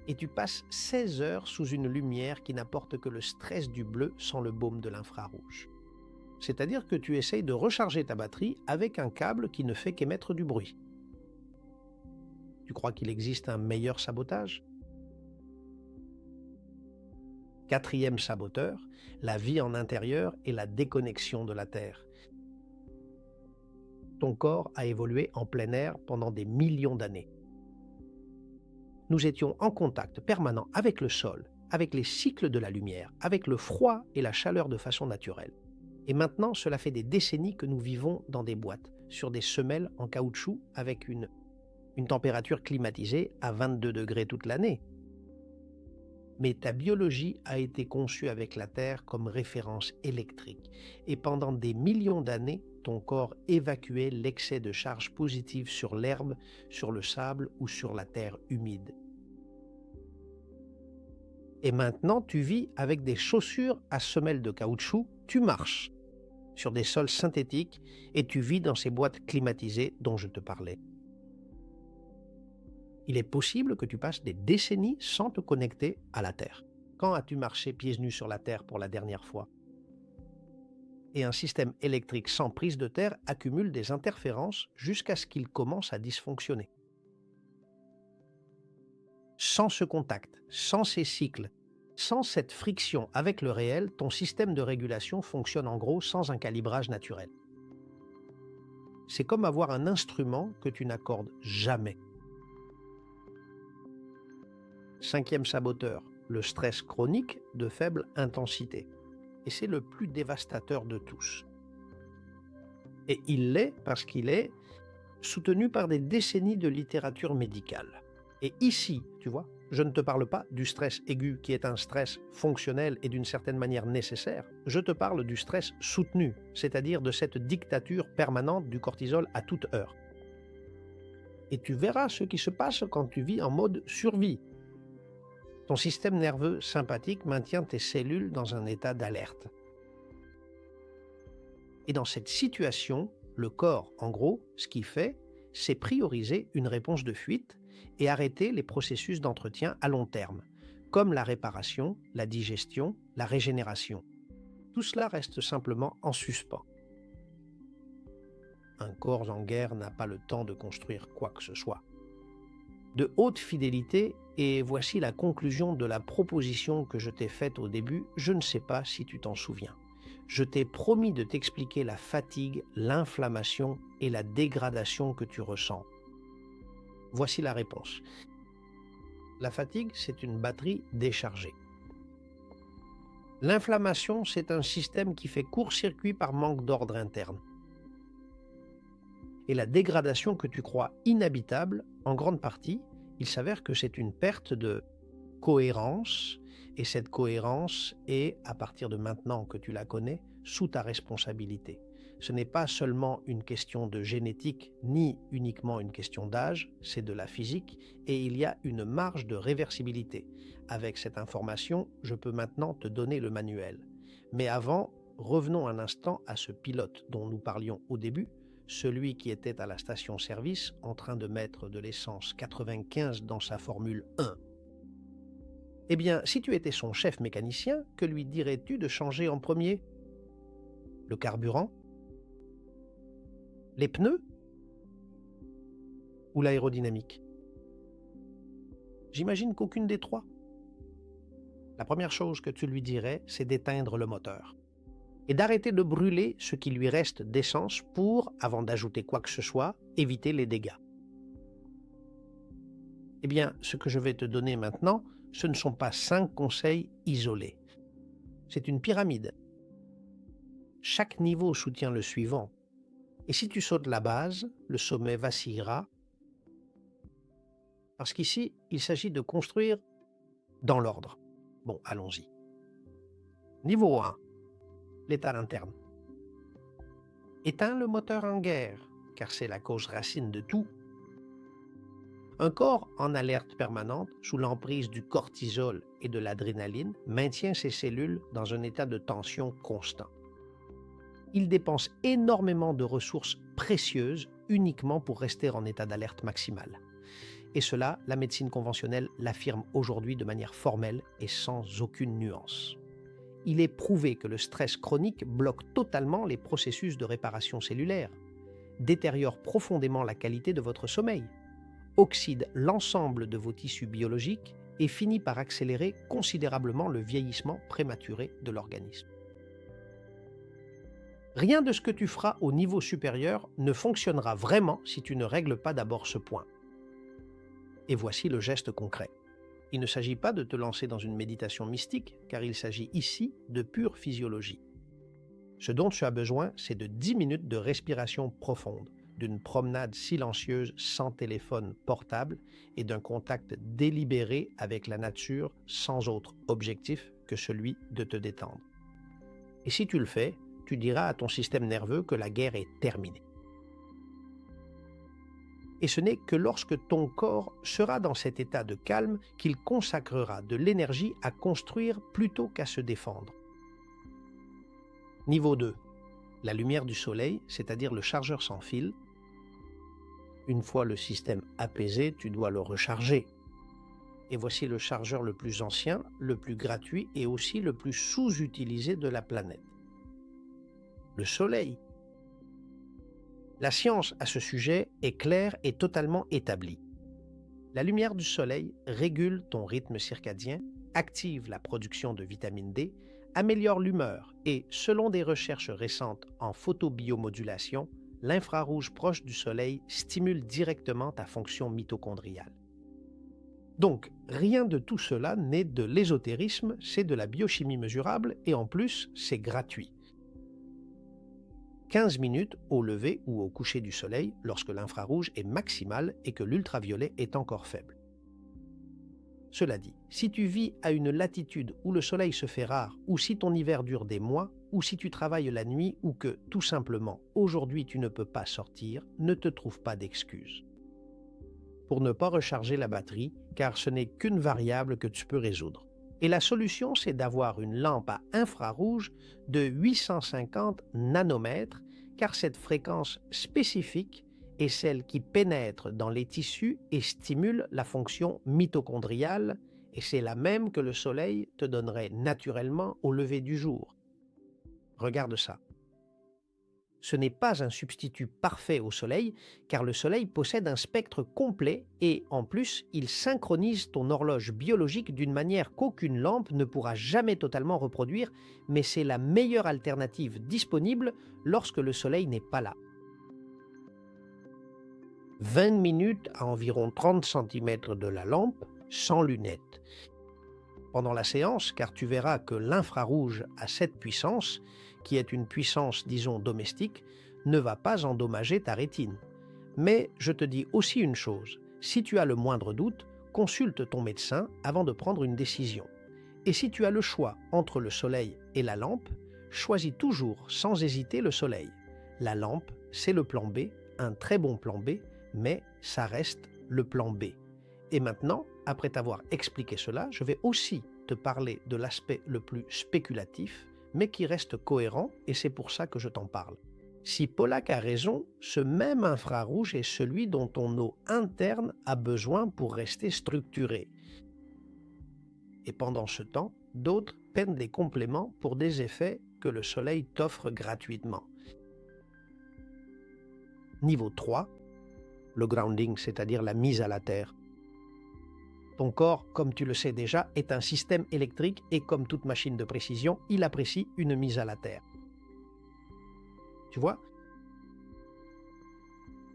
Et tu passes 16 heures sous une lumière qui n'apporte que le stress du bleu sans le baume de l'infrarouge. C'est-à-dire que tu essayes de recharger ta batterie avec un câble qui ne fait qu'émettre du bruit. Tu crois qu'il existe un meilleur sabotage ? Quatrième saboteur, la vie en intérieur et la déconnexion de la Terre. Ton corps a évolué en plein air pendant des millions d'années. Nous étions en contact permanent avec le sol, avec les cycles de la lumière, avec le froid et la chaleur de façon naturelle. Et maintenant, cela fait des décennies que nous vivons dans des boîtes, sur des semelles en caoutchouc avec une température climatisée à 22 degrés toute l'année. Mais ta biologie a été conçue avec la Terre comme référence électrique. Et pendant des millions d'années, ton corps évacuait l'excès de charge positive sur l'herbe, sur le sable ou sur la terre humide. Et maintenant, tu vis avec des chaussures à semelles de caoutchouc, tu marches sur des sols synthétiques et tu vis dans ces boîtes climatisées dont je te parlais. Il est possible que tu passes des décennies sans te connecter à la Terre. Quand as-tu marché pieds nus sur la Terre pour la dernière fois ? Et un système électrique sans prise de terre accumule des interférences jusqu'à ce qu'il commence à dysfonctionner. Sans ce contact, sans ces cycles, sans cette friction avec le réel, ton système de régulation fonctionne en gros sans un calibrage naturel. C'est comme avoir un instrument que tu n'accordes jamais. Cinquième saboteur, le stress chronique de faible intensité. Et c'est le plus dévastateur de tous. Et il l'est parce qu'il est soutenu par des décennies de littérature médicale. Et ici, tu vois, je ne te parle pas du stress aigu qui est un stress fonctionnel et d'une certaine manière nécessaire. Je te parle du stress soutenu, c'est-à-dire de cette dictature permanente du cortisol à toute heure. Et tu verras ce qui se passe quand tu vis en mode survie. Ton système nerveux sympathique maintient tes cellules dans un état d'alerte. Et dans cette situation, le corps, en gros, ce qu'il fait, c'est prioriser une réponse de fuite et arrêter les processus d'entretien à long terme, comme la réparation, la digestion, la régénération. Tout cela reste simplement en suspens. Un corps en guerre n'a pas le temps de construire quoi que ce soit. De haute fidélité, et voici la conclusion de la proposition que je t'ai faite au début, je ne sais pas si tu t'en souviens. Je t'ai promis de t'expliquer la fatigue, l'inflammation et la dégradation que tu ressens. Voici la réponse. La fatigue, c'est une batterie déchargée. L'inflammation, c'est un système qui fait court-circuit par manque d'ordre interne. Et la dégradation que tu crois inhabitable, en grande partie, il s'avère que c'est une perte de cohérence, et cette cohérence est, à partir de maintenant que tu la connais, sous ta responsabilité. Ce n'est pas seulement une question de génétique, ni uniquement une question d'âge, c'est de la physique, et il y a une marge de réversibilité. Avec cette information, je peux maintenant te donner le manuel. Mais avant, revenons un instant à ce pilote dont nous parlions au début, celui qui était à la station-service en train de mettre de l'essence 95 dans sa Formule 1. Eh bien, si tu étais son chef mécanicien, que lui dirais-tu de changer en premier ? Le carburant ? Les pneus ? Ou l'aérodynamique ? J'imagine qu'aucune des trois. La première chose que tu lui dirais, c'est d'éteindre le moteur. et d'arrêter de brûler ce qui lui reste d'essence pour, avant d'ajouter quoi que ce soit, éviter les dégâts. Eh bien, ce que je vais te donner maintenant, ce ne sont pas 5 conseils isolés. C'est une pyramide. Chaque niveau soutient le suivant. Et si tu sautes la base, le sommet vacillera. Parce qu'ici, il s'agit de construire dans l'ordre. Bon, allons-y. Niveau 1. L'état interne. Éteins le moteur en guerre, car c'est la cause racine de tout. Un corps en alerte permanente, sous l'emprise du cortisol et de l'adrénaline, maintient ses cellules dans un état de tension constant. Il dépense énormément de ressources précieuses uniquement pour rester en état d'alerte maximale. Et cela, la médecine conventionnelle l'affirme aujourd'hui de manière formelle et sans aucune nuance. Il est prouvé que le stress chronique bloque totalement les processus de réparation cellulaire, détériore profondément la qualité de votre sommeil, oxyde l'ensemble de vos tissus biologiques et finit par accélérer considérablement le vieillissement prématuré de l'organisme. Rien de ce que tu feras au niveau supérieur ne fonctionnera vraiment si tu ne règles pas d'abord ce point. Et voici le geste concret. Il ne s'agit pas de te lancer dans une méditation mystique, car il s'agit ici de pure physiologie. Ce dont tu as besoin, c'est de 10 minutes de respiration profonde, d'une promenade silencieuse sans téléphone portable et d'un contact délibéré avec la nature sans autre objectif que celui de te détendre. Et si tu le fais, tu diras à ton système nerveux que la guerre est terminée. Et ce n'est que lorsque ton corps sera dans cet état de calme qu'il consacrera de l'énergie à construire plutôt qu'à se défendre. Niveau 2. La lumière du soleil, c'est-à-dire le chargeur sans fil. Une fois le système apaisé, tu dois le recharger. Et voici le chargeur le plus ancien, le plus gratuit et aussi le plus sous-utilisé de la planète. Le soleil. La science à ce sujet est claire et totalement établie. La lumière du soleil régule ton rythme circadien, active la production de vitamine D, améliore l'humeur et, selon des recherches récentes en photobiomodulation, l'infrarouge proche du soleil stimule directement ta fonction mitochondriale. Donc, rien de tout cela n'est de l'ésotérisme, c'est de la biochimie mesurable et en plus, c'est gratuit. 15 minutes au lever ou au coucher du soleil lorsque l'infrarouge est maximal et que l'ultraviolet est encore faible. Cela dit, si tu vis à une latitude où le soleil se fait rare, ou si ton hiver dure des mois, ou si tu travailles la nuit, ou que, tout simplement, aujourd'hui tu ne peux pas sortir, ne te trouve pas d'excuses. Pour ne pas recharger la batterie, car ce n'est qu'une variable que tu peux résoudre. Et la solution, c'est d'avoir une lampe à infrarouge de 850 nanomètres, car cette fréquence spécifique est celle qui pénètre dans les tissus et stimule la fonction mitochondriale, et c'est la même que le soleil te donnerait naturellement au lever du jour. Regarde ça. Ce n'est pas un substitut parfait au soleil, car le soleil possède un spectre complet et, en plus, il synchronise ton horloge biologique d'une manière qu'aucune lampe ne pourra jamais totalement reproduire, mais c'est la meilleure alternative disponible lorsque le soleil n'est pas là. 20 minutes à environ 30 cm de la lampe, sans lunettes. Pendant la séance, car tu verras que l'infrarouge à cette puissance, qui est une puissance, disons, domestique, ne va pas endommager ta rétine. Mais je te dis aussi une chose, si tu as le moindre doute, consulte ton médecin avant de prendre une décision. Et si tu as le choix entre le soleil et la lampe, choisis toujours sans hésiter le soleil. La lampe, c'est le plan B, un très bon plan B, mais ça reste le plan B. Et maintenant, après t'avoir expliqué cela, je vais aussi te parler de l'aspect le plus spéculatif, mais qui reste cohérent, et c'est pour ça que je t'en parle. Si Pollack a raison, ce même infrarouge est celui dont ton eau interne a besoin pour rester structurée. Et pendant ce temps, d'autres peinent des compléments pour des effets que le soleil t'offre gratuitement. Niveau 3, le grounding, c'est-à-dire la mise à la terre. Ton corps, comme tu le sais déjà, est un système électrique et comme toute machine de précision, il apprécie une mise à la terre. Tu vois?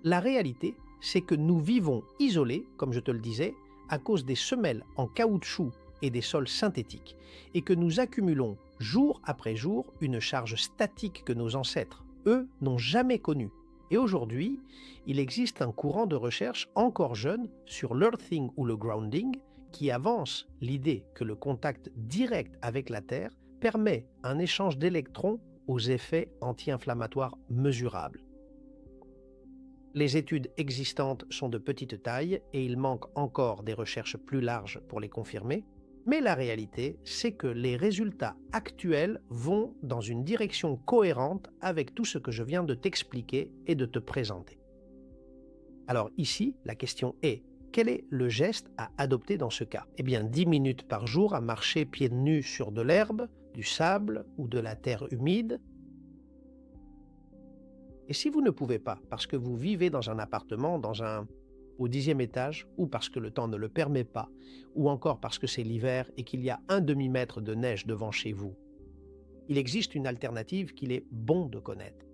La réalité, c'est que nous vivons isolés, comme je te le disais, à cause des semelles en caoutchouc et des sols synthétiques, et que nous accumulons jour après jour une charge statique que nos ancêtres, eux, n'ont jamais connue. Et aujourd'hui, il existe un courant de recherche encore jeune sur l'earthing ou le grounding qui avance l'idée que le contact direct avec la Terre permet un échange d'électrons aux effets anti-inflammatoires mesurables. Les études existantes sont de petite taille et il manque encore des recherches plus larges pour les confirmer, mais la réalité, c'est que les résultats actuels vont dans une direction cohérente avec tout ce que je viens de t'expliquer et de te présenter. Alors ici, la question est, quel est le geste à adopter dans ce cas? Eh bien, 10 minutes par jour à marcher pieds nus sur de l'herbe, du sable ou de la terre humide. Et si vous ne pouvez pas, parce que vous vivez dans un appartement, au 10e étage, ou parce que le temps ne le permet pas, ou encore parce que c'est l'hiver et qu'il y a un demi-mètre de neige devant chez vous, il existe une alternative qu'il est bon de connaître.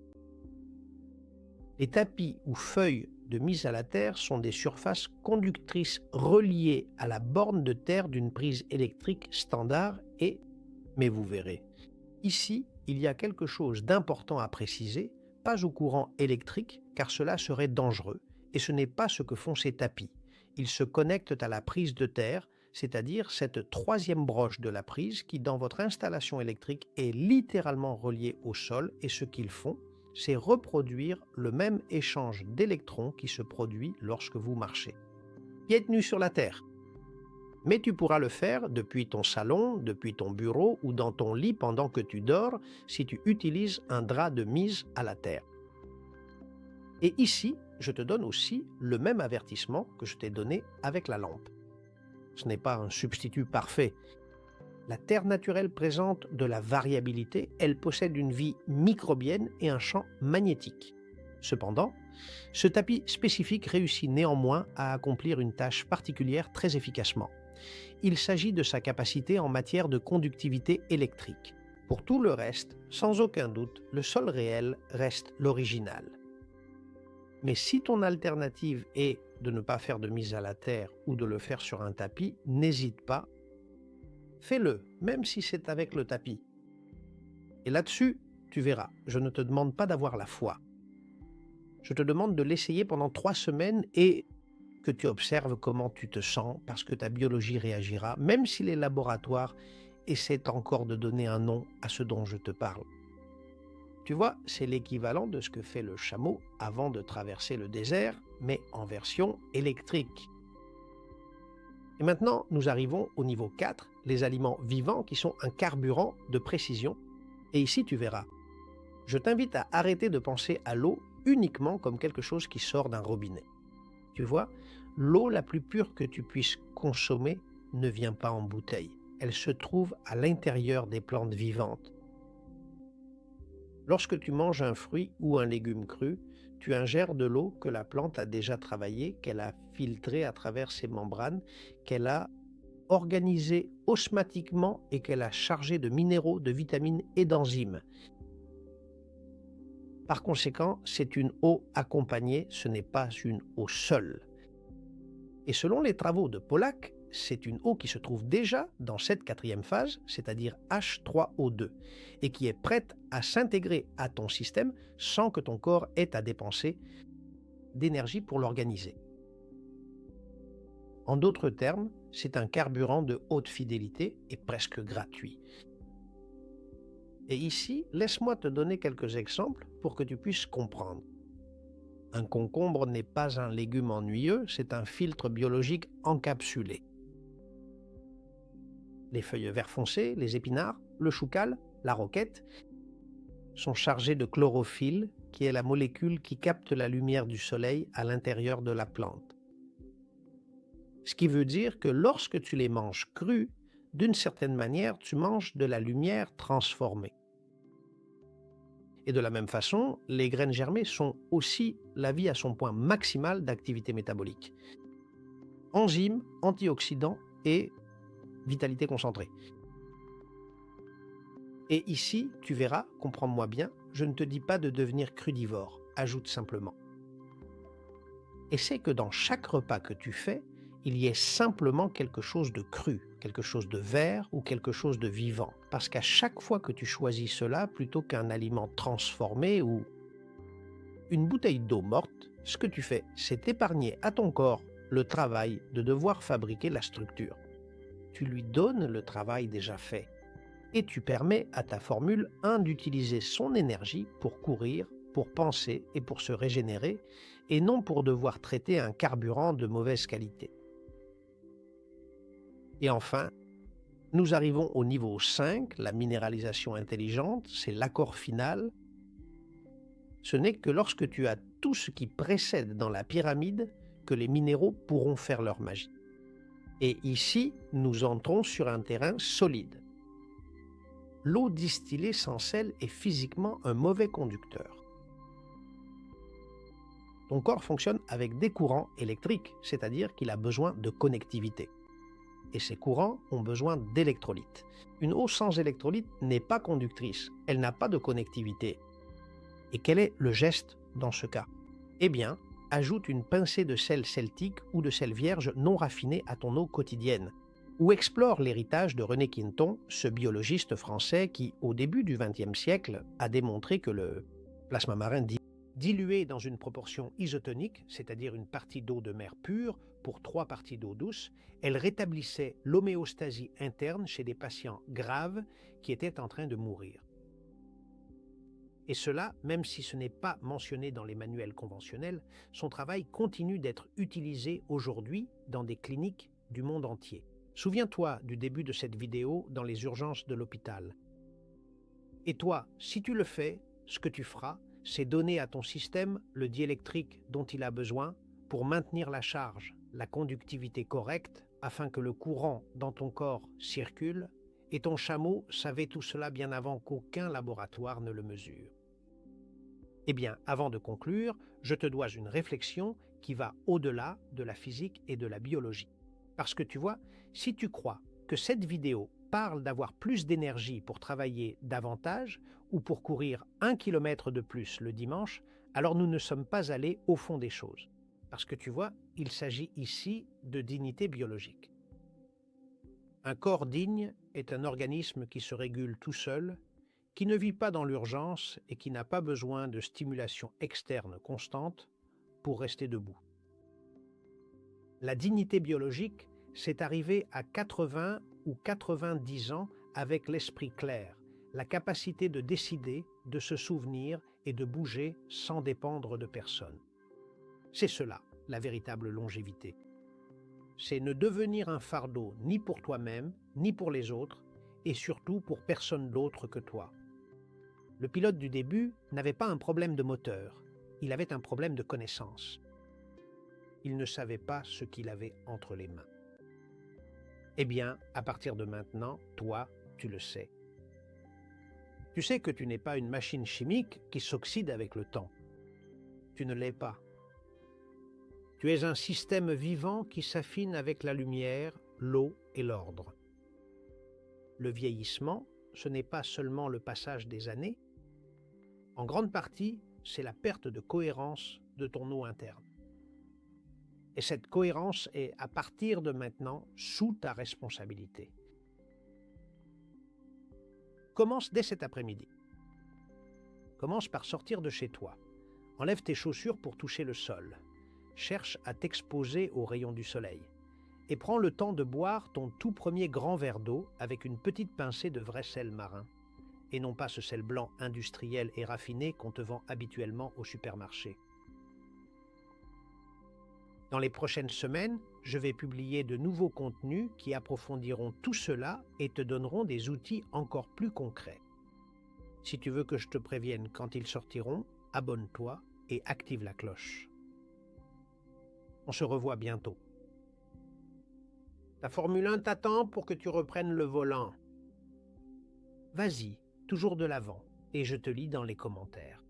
Les tapis ou feuilles de mise à la terre sont des surfaces conductrices reliées à la borne de terre d'une prise électrique standard mais vous verrez, ici, il y a quelque chose d'important à préciser, pas au courant électrique, car cela serait dangereux, et ce n'est pas ce que font ces tapis. Ils se connectent à la prise de terre, c'est-à-dire cette troisième broche de la prise qui, dans votre installation électrique, est littéralement reliée au sol, et ce qu'ils font, c'est reproduire le même échange d'électrons qui se produit lorsque vous marchez. Pieds nus sur la terre. Mais tu pourras le faire depuis ton salon, depuis ton bureau ou dans ton lit pendant que tu dors si tu utilises un drap de mise à la terre. Et ici, je te donne aussi le même avertissement que je t'ai donné avec la lampe. Ce n'est pas un substitut parfait. La terre naturelle présente de la variabilité, elle possède une vie microbienne et un champ magnétique. Cependant, ce tapis spécifique réussit néanmoins à accomplir une tâche particulière très efficacement. Il s'agit de sa capacité en matière de conductivité électrique. Pour tout le reste, sans aucun doute, le sol réel reste l'original. Mais si ton alternative est de ne pas faire de mise à la terre ou de le faire sur un tapis, n'hésite pas. Fais-le, même si c'est avec le tapis. Et là-dessus, tu verras, je ne te demande pas d'avoir la foi. Je te demande de l'essayer pendant 3 semaines et que tu observes comment tu te sens parce que ta biologie réagira, même si les laboratoires essaient encore de donner un nom à ce dont je te parle. Tu vois, c'est l'équivalent de ce que fait le chameau avant de traverser le désert, mais en version électrique. Et maintenant, nous arrivons au niveau 4, les aliments vivants qui sont un carburant de précision. Et ici, tu verras. Je t'invite à arrêter de penser à l'eau uniquement comme quelque chose qui sort d'un robinet. Tu vois, l'eau la plus pure que tu puisses consommer ne vient pas en bouteille. Elle se trouve à l'intérieur des plantes vivantes. Lorsque tu manges un fruit ou un légume cru, tu ingères de l'eau que la plante a déjà travaillée, qu'elle a filtrée à travers ses membranes, qu'elle a organisée osmatiquement et qu'elle a chargée de minéraux, de vitamines et d'enzymes. Par conséquent, c'est une eau accompagnée, ce n'est pas une eau seule. Et selon les travaux de Pollack, c'est une eau qui se trouve déjà dans cette 4e phase, c'est-à-dire H3O2, et qui est prête à s'intégrer à ton système sans que ton corps ait à dépenser d'énergie pour l'organiser. En d'autres termes, c'est un carburant de haute fidélité et presque gratuit. Et ici, laisse-moi te donner quelques exemples pour que tu puisses comprendre. Un concombre n'est pas un légume ennuyeux, c'est un filtre biologique encapsulé. Les feuilles vert foncé, les épinards, le choucal, la roquette sont chargés de chlorophylle, qui est la molécule qui capte la lumière du soleil à l'intérieur de la plante. Ce qui veut dire que lorsque tu les manges crus, d'une certaine manière, tu manges de la lumière transformée. Et de la même façon, les graines germées sont aussi la vie à son point maximal d'activité métabolique. Enzymes, antioxydants et vitalité concentrée. Et ici, tu verras, comprends-moi bien, je ne te dis pas de devenir crudivore, ajoute simplement. Essaie que dans chaque repas que tu fais, il y ait simplement quelque chose de cru, quelque chose de vert ou quelque chose de vivant. Parce qu'à chaque fois que tu choisis cela plutôt qu'un aliment transformé ou une bouteille d'eau morte, ce que tu fais, c'est épargner à ton corps le travail de devoir fabriquer la structure. Tu lui donnes le travail déjà fait. Et tu permets à ta Formule 1 d'utiliser son énergie pour courir, pour penser et pour se régénérer, et non pour devoir traiter un carburant de mauvaise qualité. Et enfin, nous arrivons au niveau 5, la minéralisation intelligente, c'est l'accord final. Ce n'est que lorsque tu as tout ce qui précède dans la pyramide que les minéraux pourront faire leur magie. Et ici, nous entrons sur un terrain solide. L'eau distillée sans sel est physiquement un mauvais conducteur. Ton corps fonctionne avec des courants électriques, c'est-à-dire qu'il a besoin de connectivité. Et ces courants ont besoin d'électrolytes. Une eau sans électrolytes n'est pas conductrice, elle n'a pas de connectivité. Et quel est le geste dans ce cas? Eh bien, ajoute une pincée de sel celtique ou de sel vierge non raffiné à ton eau quotidienne. Ou explore l'héritage de René Quinton, ce biologiste français qui, au début du XXe siècle, a démontré que le plasma marin dilué dans une proportion isotonique, c'est-à-dire une partie d'eau de mer pure pour 3 parties d'eau douce, elle rétablissait l'homéostasie interne chez des patients graves qui étaient en train de mourir. Et cela, même si ce n'est pas mentionné dans les manuels conventionnels, son travail continue d'être utilisé aujourd'hui dans des cliniques du monde entier. Souviens-toi du début de cette vidéo dans les urgences de l'hôpital. Et toi, si tu le fais, ce que tu feras, c'est donner à ton système le diélectrique dont il a besoin pour maintenir la charge, la conductivité correcte, afin que le courant dans ton corps circule, et ton chameau savait tout cela bien avant qu'aucun laboratoire ne le mesure. Eh bien, avant de conclure, je te dois une réflexion qui va au-delà de la physique et de la biologie. Parce que tu vois, si tu crois que cette vidéo parle d'avoir plus d'énergie pour travailler davantage ou pour courir 1 kilomètre de plus le dimanche, alors nous ne sommes pas allés au fond des choses. Parce que tu vois, il s'agit ici de dignité biologique. Un corps digne est un organisme qui se régule tout seul, qui ne vit pas dans l'urgence et qui n'a pas besoin de stimulation externe constante pour rester debout. La dignité biologique, c'est arriver à 80 ou 90 ans avec l'esprit clair, la capacité de décider, de se souvenir et de bouger sans dépendre de personne. C'est cela, la véritable longévité. C'est ne devenir un fardeau ni pour toi-même, ni pour les autres, et surtout pour personne d'autre que toi. Le pilote du début n'avait pas un problème de moteur, il avait un problème de connaissance. Il ne savait pas ce qu'il avait entre les mains. Eh bien, à partir de maintenant, toi, tu le sais. Tu sais que tu n'es pas une machine chimique qui s'oxyde avec le temps. Tu ne l'es pas. Tu es un système vivant qui s'affine avec la lumière, l'eau et l'ordre. Le vieillissement, ce n'est pas seulement le passage des années. En grande partie, c'est la perte de cohérence de ton eau interne. Et cette cohérence est, à partir de maintenant, sous ta responsabilité. Commence dès cet après-midi. Commence par sortir de chez toi. Enlève tes chaussures pour toucher le sol. Cherche à t'exposer aux rayons du soleil. Et prends le temps de boire ton tout premier grand verre d'eau avec une petite pincée de vrai sel marin. Et non pas ce sel blanc industriel et raffiné qu'on te vend habituellement au supermarché. Dans les prochaines semaines, je vais publier de nouveaux contenus qui approfondiront tout cela et te donneront des outils encore plus concrets. Si tu veux que je te prévienne quand ils sortiront, abonne-toi et active la cloche. On se revoit bientôt. Ta Formule 1 t'attend pour que tu reprennes le volant. Vas-y, toujours de l'avant, et je te lis dans les commentaires.